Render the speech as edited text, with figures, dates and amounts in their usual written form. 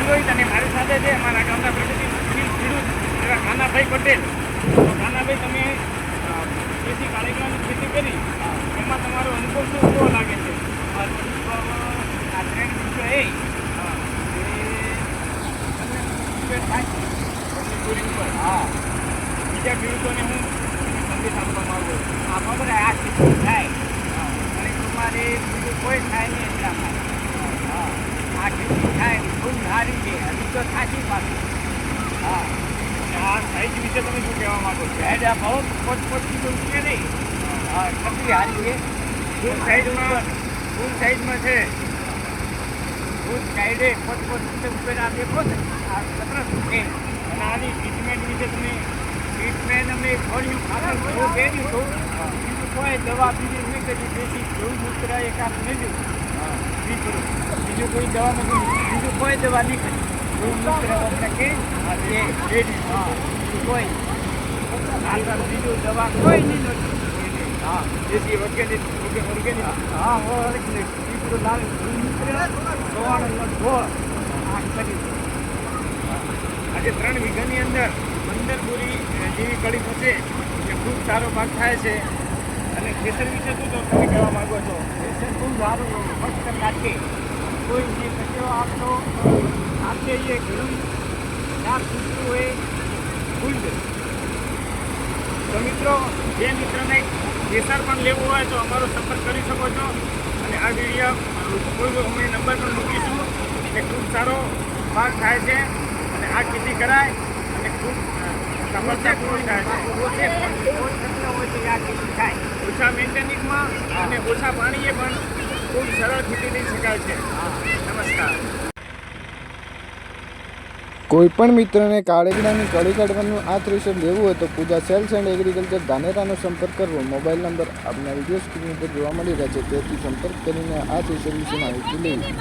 રોહિત અને મારી સાથે છે અમારા ગામના પ્રગતિશીલ ખેડૂત એવા કાનાભાઈ પટેલ. તો કાનાભાઈ, તમે દેશી કાળીગડાની ખેતી કરી, એમાં તમારો અનુભવ શું કેવો લાગે છે? આ ટ્રેન્ડ બીજો એ હા, બીજા ખેડૂતોને હું સંદેશ આપવા માંગુ છું. આ ખબર આ ખેતી થાય અને તમારે બીજું કોઈ થાય નહીં એટલા માટે. આ ખેતી થાય ખૂબ સારી છે, હજી તો સાચી પાછી. હા, અને આ સાઈઝ વિશે તમે શું કહેવા માંગો છો? સાહેબ આ બહુ પોતપોતી તો છે નહીં. ખતરી હારી છે. ફૂલ સાઈઝમાં છે. ફૂલ સાઈડે પોતપોતી ઉપર આ દેખો ને આ સરસ છે. અને આની ટ્રીટમેન્ટ વિશે તમે ટ્રીટમેન્ટ અમે ફળ્યું ખાતર બહુ પહેર્યું હતું. બીજું કોઈ દવા બીજી નહીં કરી. દેશી ઘઉં મૂત્ર એકાદ મેળ્યું. બીજું કોઈ દવા નથી? બીજું કોઈ દવા નહીં કરી. ઘઉં મૂત્ર વગર કે બીજું કોઈ ખાતર બીજું દવા કોઈ નહીં નહોતી. હા, દેશી ઓર્ગેનિક. હા ઓર્ગેનિક બીજું લાવે ઘઉં મૂત્ર ગવાળનો ઢોળ આ કરી. આજે 3 વીઘાની અંદર 15 બોરી જેવી કળી થશે, એ ખૂબ સારો પાક થાય છે. અને ખેતર વિશે શું તો તમે કહેવા માંગો છો? ખેતર ખૂબ સારું મસ્ત કાઢે. કોઈ જે કચરો આપતો આપે એ ઘણું ના ખૂટતું હોય ભૂલ દે. તો મિત્રો, જે મિત્રને કેસર પણ લેવું હોય તો અમારો સંપર્ક કરી શકો છો. અને આ વિડીયો કોઈ અમે નંબર પણ મૂકીશું. એ ખૂબ સારો પાક થાય છે અને આ ખેતી કરાય અને ખૂબ સફળતાપૂર્વક થાય છે. ઓછા મેન્ટેનિંગમાં અને ઓછા પાણીએ પણ ખૂબ સરળ ખેતી થઈ શકાય છે. નમસ્કાર. કોઈ પણ મિત્રને કાળીગડાની કળી કાઢવાનું આ થ્રેશર લેવું હોય તો પૂજા સેલ્સ એન્ડ એગ્રીકલ્ચર ધાનેરાનો સંપર્ક કરવો. મોબાઈલ નંબર આપના વિડીયો સ્ક્રીન ઉપર જોવા મળી રહ્યા છે, તેથી સંપર્ક કરીને આ થ્રેશર વિશે માહિતી લેવી.